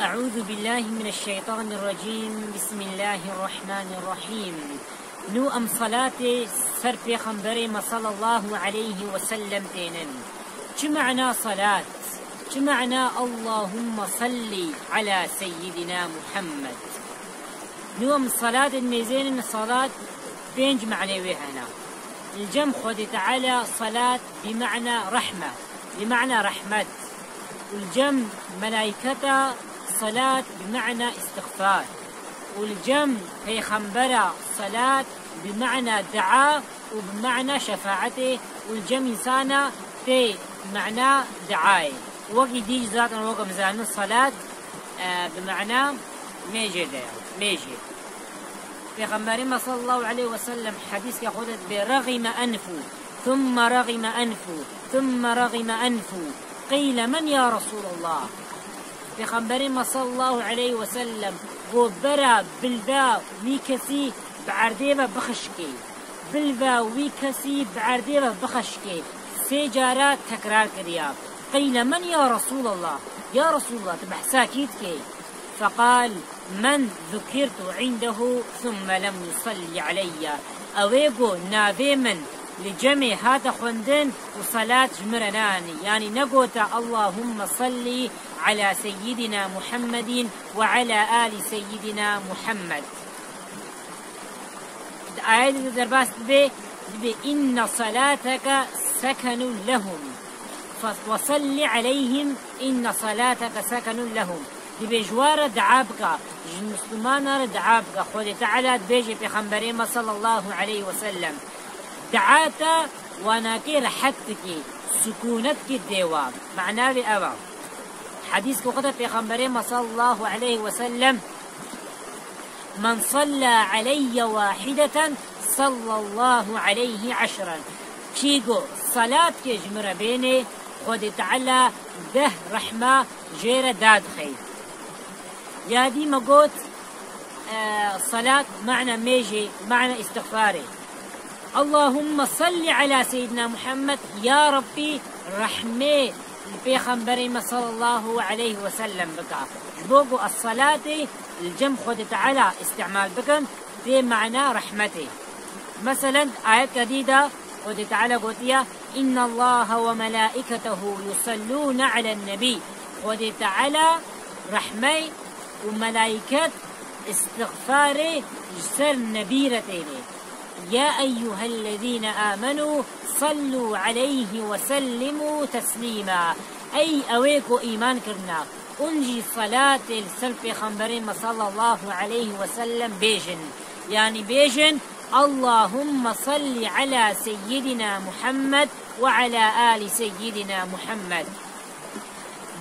أعوذ بالله من الشيطان الرجيم. بسم الله الرحمن الرحيم. نو ام صلاة سر پیغمبر صلى الله عليه وسلم تينن. چه معنى صلاة؟ چه معنى اللهم صل على سيدنا محمد؟ نو ام صلاة الميزين صلاة بينج معنى وهنا الجم خد تعالى صلاة بمعنى رحمة، بمعنى رحمة، والجم ملائكة صلاة بمعنى استغفار، والجم پیغمبر صلاة بمعنى دعاء وبمعنى شفاعته، والجم إنسانة في معنى دعاء. وقي دي ذات وقم مزان الصلاة بمعنى ميجي پیغمبر صلى الله عليه وسلم حديث يقول برغم أنفه ثم رغم أنفه ثم رغم أنفه قيل من يا رسول الله؟ پیغمبر صلى الله عليه وسلم غبرا بالبا ويكسي بعرديبا بخشكي، بالبا ويكسي بعرديبا بخشكي، سيجارات تكرار كريا. قيل من يا رسول الله؟ يا رسول الله تبحساكيتك. فقال من ذكرت عنده ثم لم يصلي علي، اويقو نابي من لجمع هذا خندن وصلاة جمرناني، يعني نقوت اللهم صل على سيدنا محمد وعلى آل سيدنا محمد. آيات الدرباس إن صلاتك سكن لهم وصل عليهم إن صلاتك سكن لهم. بجوار دعابك المسلمان دعابك خود تعالى بيجي پیغمبر صلى الله عليه وسلم دعاتا وناكي رحتك سكونتك ديواب معناه بأبا حديث قطع پیغمبر صلى الله عليه وسلم من صلى علي واحدة صلى الله عليه 10. كيقو صلاة كجمر بيني خود تعالى ده رحمة جير داد خير. يا دي ما قلت صلاة معنى ميجي معنى استغفاري. اللهم صل على سيدنا محمد يا ربي رحمة البيغمبر صلى الله عليه وسلم بك بوقو الصلاة الجم خد تعالى استعمال بكم في معنى رحمته. مثلا آيات جديدة خد تعالى قلت إن الله وملائكته يصلون على النبي. خد تعالى رحمة وملائكة استغفار جسر نبيرتين. يا أيها الذين آمنوا صلوا عليه وسلموا تسليما. أي أويكو إيمان كرنا أنجي صلاة السلف خنبر صلى الله عليه وسلم بيجن، يعني بيجن اللهم صل على سيدنا محمد وعلى آل سيدنا محمد.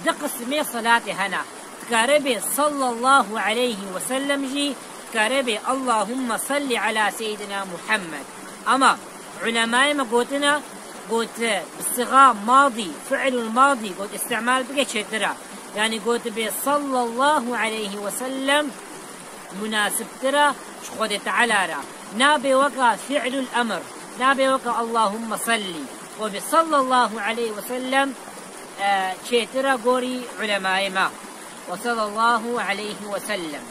دقسمي صلاة هنا تكاربي صلى الله عليه وسلم جي تكاربي اللهم صل على سيدنا محمد. أما علماء ما قلتنا قلت بالصيغة ماضي فعل الماضي قلت استعمال بك شترا، يعني قلت صلى الله عليه وسلم مناسب ترى شخود تعالى نابي وقع فعل الأمر نابي وقع اللهم صل وبصلى الله عليه وسلم شترا قوري علماء ما وصلى الله عليه وسلم.